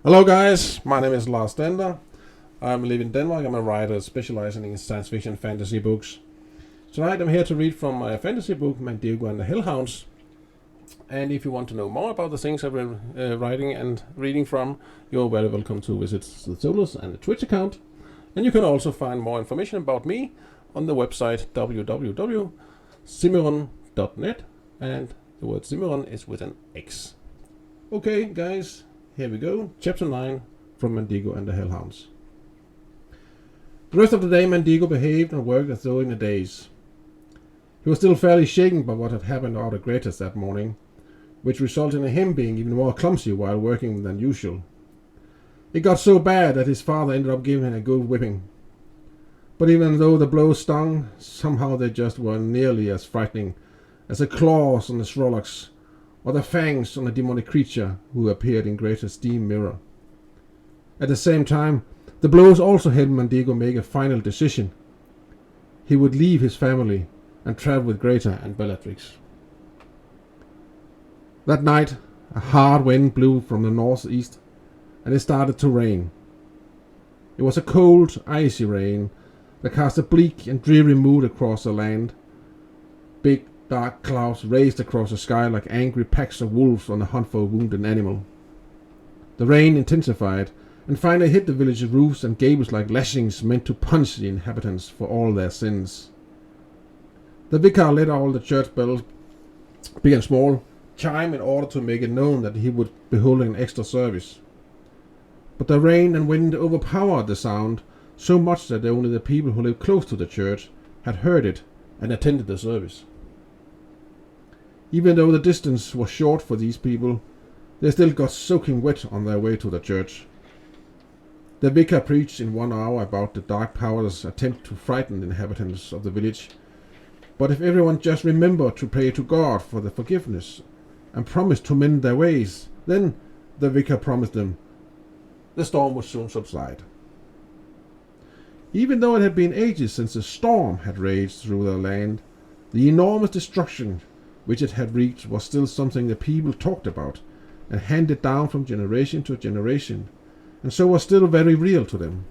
Hello guys, my name is Lars Dender. I live in Denmark. I'm a writer specializing in science fiction fantasy books. Tonight I'm here to read from my fantasy book Mandigo and the Hellhounds. And if you want to know more about the things I've been writing and reading from, you're very welcome to visit the Solus and the Twitch account. And you can also find more information about me on the website www.cimeron.net, and the word Cimeron is with an X. Okay guys, here we go. Chapter 9 from Mandigo and the Hellhounds. The rest of the day Mandigo behaved and worked as though in a daze. He was still fairly shaken by what had happened out at Greta's that morning, which resulted in him being even more clumsy while working than usual. It got so bad that his father ended up giving him a good whipping. But even though the blows stung, somehow they just weren't nearly as frightening as the claws on the Shrolocks or the fangs on the demonic creature who appeared in Greta's steam mirror. At the same time, the blows also helped Mandigo make a final decision. He would leave his family and travel with Greta and Bellatrix. That night, a hard wind blew from the northeast, and it started to rain. It was a cold, icy rain that cast a bleak and dreary mood across the land. Big, dark clouds raced across the sky like angry packs of wolves on the hunt for a wounded animal. The rain intensified and finally hit the village's roofs and gables like lashings meant to punish the inhabitants for all their sins. The vicar let all the church bells, big and small, chime in order to make it known that he would be holding an extra service. But the rain and wind overpowered the sound so much that only the people who lived close to the church had heard it and attended the service. Even though the distance was short for these people, they still got soaking wet on their way to the church. The vicar preached in 1 hour about the dark powers' attempt to frighten the inhabitants of the village. But if everyone just remembered to pray to God for the forgiveness and promised to mend their ways, then, the vicar promised them, the storm would soon subside. Even though it had been ages since a storm had raged through the land, the enormous destruction which it had wreaked was still something the people talked about and handed down from generation to generation, and so was still very real to them.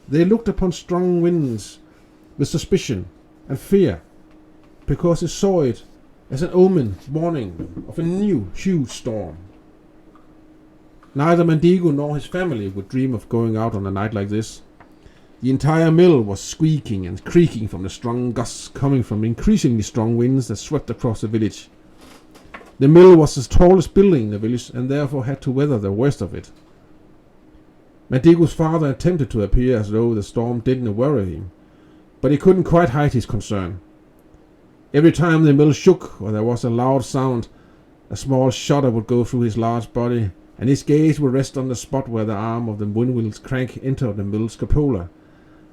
They looked upon strong winds with suspicion and fear, because they saw it as an omen warning of a new huge storm. Neither Mandigo nor his family would dream of going out on a night like this. The entire mill was squeaking and creaking from the strong gusts coming from increasingly strong winds that swept across the village. The mill was the tallest building in the village and therefore had to weather the worst of it. Mandigo's father attempted to appear as though the storm didn't worry him, but he couldn't quite hide his concern. Every time the mill shook or there was a loud sound, a small shudder would go through his large body, and his gaze would rest on the spot where the arm of the windmill's crank entered the mill's cupola,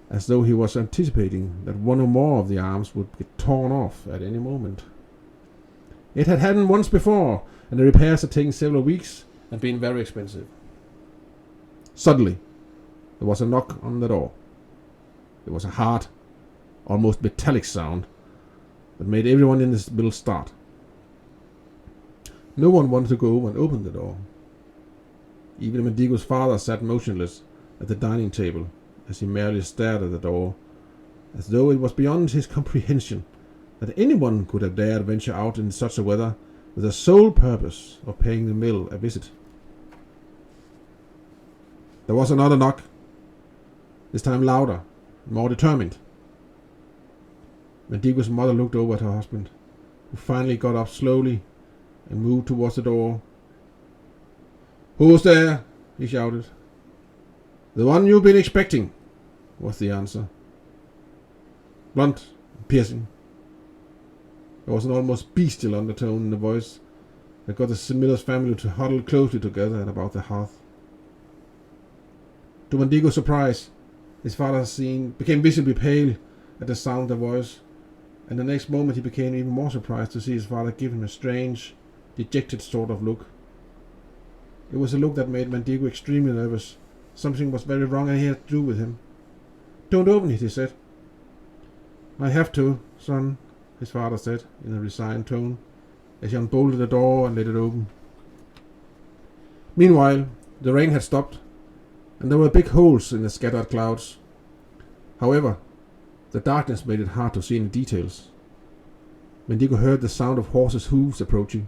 as though he was anticipating that one or more of the arms would get torn off at any moment. It had happened once before, and the repairs had taken several weeks and been very expensive. Suddenly, there was a knock on the door. It was a hard, almost metallic sound that made everyone in the mill start. No one wanted to go and open the door. Even Mandigo's father sat motionless at the dining table as he merely stared at the door, as though it was beyond his comprehension that anyone could have dared venture out in such a weather with the sole purpose of paying the mill a visit. There was another knock, this time louder, more determined. Mandigo's mother looked over at her husband, who finally got up slowly and moved towards the door. "Who's there?" he shouted. "The one you've been expecting," was the answer. Blunt and piercing. There was an almost bestial undertone in the voice that got the miller's family to huddle closely together at about the hearth. To Mandigo's surprise, his father became visibly pale at the sound of the voice, and the next moment he became even more surprised to see his father give him a strange, dejected sort of look. It was a look that made Mandigo extremely nervous. Something was very wrong and he had to do with him. "Don't open it," he said. "I have to, son," his father said in a resigned tone, as he unbolted the door and let it open. Meanwhile, The rain had stopped, and there were big holes in the scattered clouds. However, the darkness made it hard to see any details. Mandigo heard the sound of horses' hooves approaching.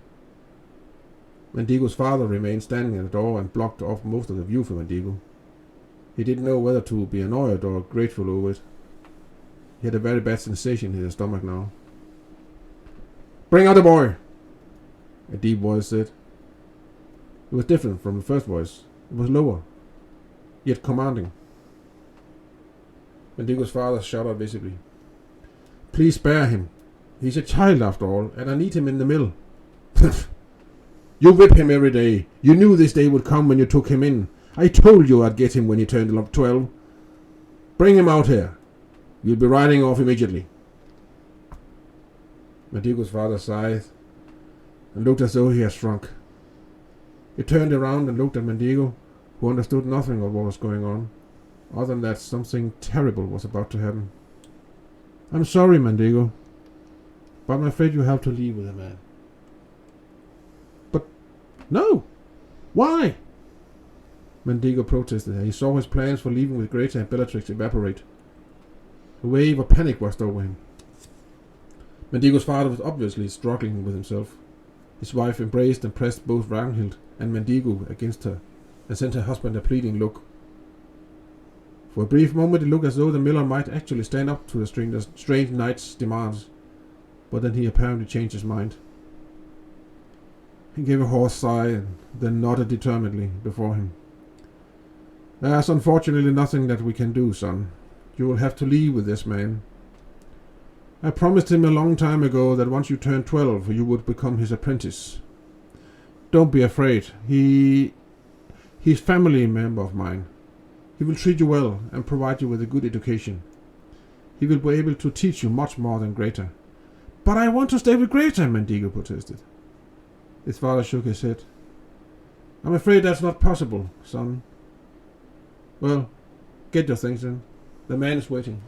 Mandigo's father remained standing at the door and blocked off most of the view for Mandigo. He didn't know whether to be annoyed or grateful over it. He had a very bad sensation in his stomach now. "Bring out the boy," a deep voice said. It was different from the first voice. It was lower, yet commanding. Mandigo's father shuddered visibly. "Please spare him. He's a child after all, and I need him in the mill." "You whip him every day. You knew this day would come when you took him in. I told you I'd get him when he turned 12. Bring him out here. You'll be riding off immediately." Mandigo's father sighed and looked as though he had shrunk. He turned around and looked at Mandigo, who understood nothing of what was going on, other than that something terrible was about to happen. "I'm sorry, Mandigo, but I'm afraid you have to leave with the man." "But no! Why?" Mandigo protested. He saw his plans for leaving with Greta and Bellatrix evaporate. A wave of panic washed over him. Mandigo's father was obviously struggling with himself. His wife embraced and pressed both Ragnhild and Mandigo against her, and sent her husband a pleading look. For a brief moment it looked as though the miller might actually stand up to the strange knight's demands, but then he apparently changed his mind. He gave a hoarse sigh and then nodded determinedly before him. "There's unfortunately nothing that we can do, son. You will have to leave with this man. I promised him a long time ago that once you turned 12 you would become his apprentice. Don't be afraid. He's family member of mine. He will treat you well and provide you with a good education. He will be able to teach you much more than Greta." "But I want to stay with Greta," Mandigo protested. His father shook his head. "I'm afraid that's not possible, son. Well, get your things then. The man is waiting."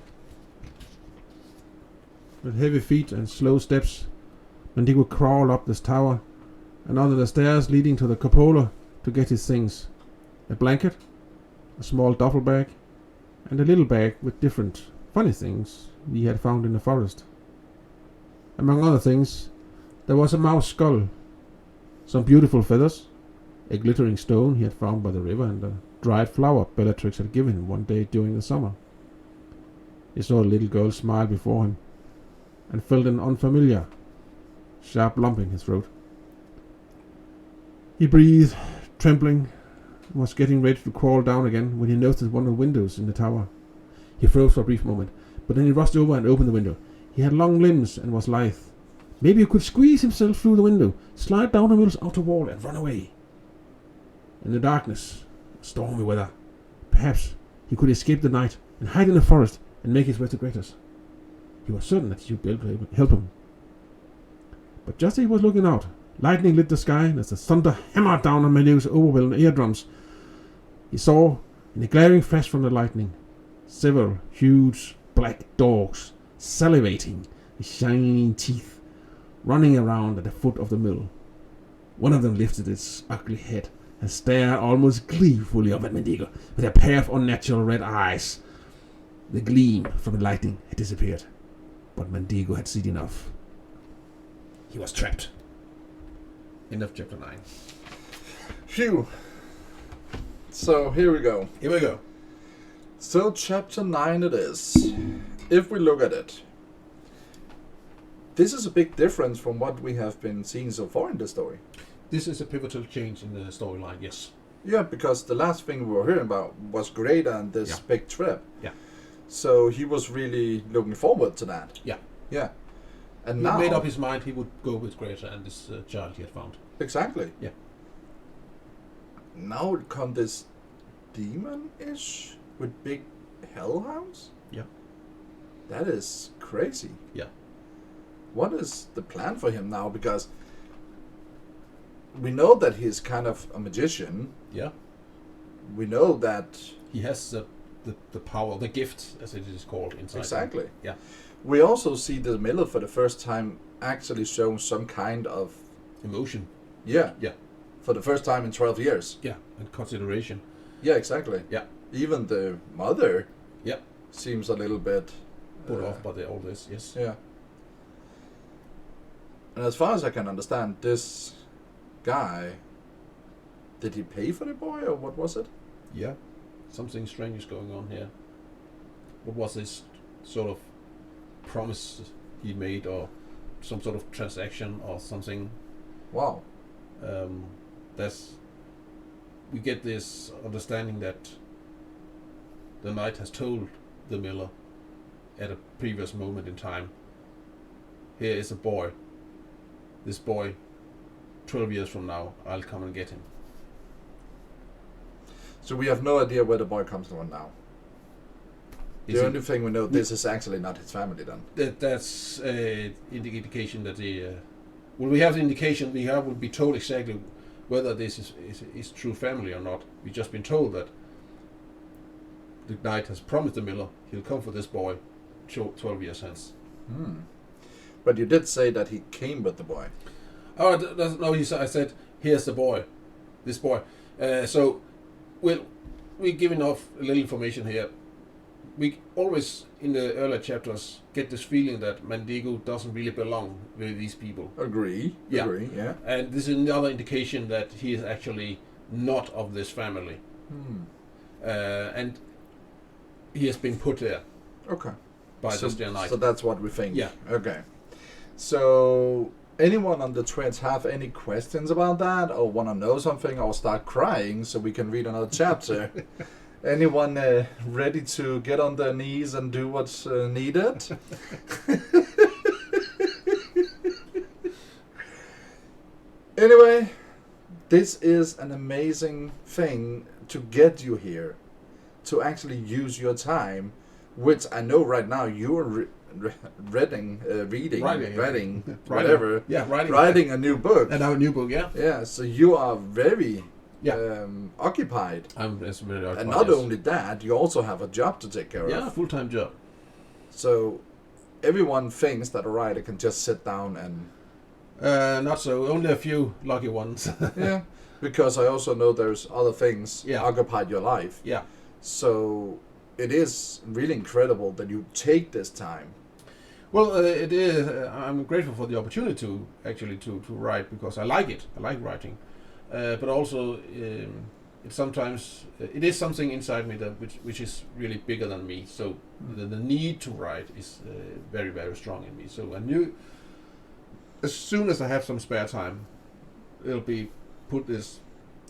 With heavy feet and slow steps, Mandigo crawled up this tower and onto the stairs leading to the cupola to get his things. A blanket, a small duffel bag, and a little bag with different funny things he had found in the forest. Among other things, there was a mouse skull, some beautiful feathers, a glittering stone he had found by the river, and a dried flower Bellatrix had given him one day during the summer. He saw the little girl smile before him, and felt an unfamiliar, sharp lump in his throat. He breathed, trembling, and was getting ready to crawl down again when he noticed one of the windows in the tower. He froze for a brief moment, but then he rushed over and opened the window. He had long limbs and was lithe. Maybe he could squeeze himself through the window, slide down the mill's outer wall, and run away. In the darkness, stormy weather, perhaps he could escape the night and hide in the forest and make his way to Greta's. He was certain that she would be able to help him. But just as he was looking out, lightning lit the sky, and as the thunder hammered down on Mandigo's overwhelmed eardrums, he saw, in a glaring flash from the lightning, several huge black dogs, salivating with shining teeth, running around at the foot of the mill. One of them lifted its ugly head and stared almost gleefully up at Mandigo with a pair of unnatural red eyes. The gleam from the lightning had disappeared, but Mandigo had seen enough. He was trapped. End of chapter 9. Phew. So here we go. Here we go. So chapter 9 it is. If we look at it, this is a big difference from what we have been seeing so far in the story. This is a pivotal change in the storyline, yes. Yeah, because the last thing we were hearing about was Greta and this big trip. Yeah. So he was really looking forward to that. Yeah. Yeah. And He now made up his mind he would go with Greta and this child he had found. Exactly. Yeah. Now it come this demon-ish with big hellhounds? Yeah. That is crazy. Yeah. What is the plan for him now? Because we know that he's kind of a magician. Yeah. We know that He has the power, the gift, as it is called inside. exactly. Him. Yeah. We also see the miller for the first time actually showing some kind of Emotion. yeah. Yeah. for the first time in 12 years. Yeah, and consideration. Yeah, exactly. Yeah. Even the mother Yeah. seems a little bit Put off by all this, yes. Yeah. And as far as I can understand, this guy, did he pay for the boy or what was it? Yeah. Something strange is going on here. What was this sort of promise he made, or some sort of transaction or something? Wow. We get this understanding that the knight has told the miller at a previous moment in time, here is a boy. This boy, 12 years from now, I'll come and get him. So we have no idea where the boy comes from now. The only thing we know, this is actually not his family then. That's indication that we have the indication, we will be told exactly whether this is true family or not. We've just been told that the knight has promised the miller he'll come for this boy 12 years hence. But you did say that he came with the boy. Oh, no, I said, here's the boy, this boy. So we give enough little information here. We always, in the earlier chapters, get this feeling that Mandigo doesn't really belong with these people. Agree, yeah. And this is another indication that he is actually not of this family. And he has been put there. Okay. By this dear knight. So that's what we think. Yeah. Okay. So anyone on the threads have any questions about that, or want to know something, or start crying so we can read another chapter? Anyone ready to get on their knees and do what's needed? Anyway, this is an amazing thing to get you here, to actually use your time, which I know right now you're writing whatever. Yeah, writing a new book. And our new book, yeah. Yeah, so you are very occupied. I'm very occupied. And not only that, you also have a job to take care of. Yeah, full-time job. So everyone thinks that a writer can just sit down and... Not so. Only a few lucky ones. Yeah, because I also know there's other things occupied your life. Yeah. So it is really incredible that you take this time. Well, it is. I'm grateful for the opportunity to actually to write, because I like it. I like writing, but also it sometimes it is something inside me that which is really bigger than me. So the need to write is very, very strong in me. So I knew as soon as I have some spare time, it'll be put this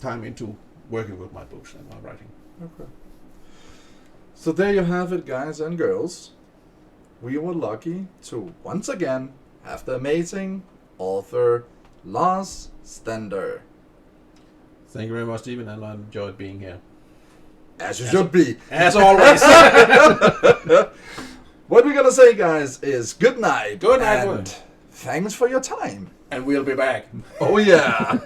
time into working with my books and my writing. Okay. So there you have it, guys and girls. We were lucky to once again have the amazing author Lars Stender. Thank you very much, Stephen, and I enjoyed being here. As you should be. As always. What we're gonna say, guys, is good night. Good night. And thanks for your time. And we'll be back. Oh yeah.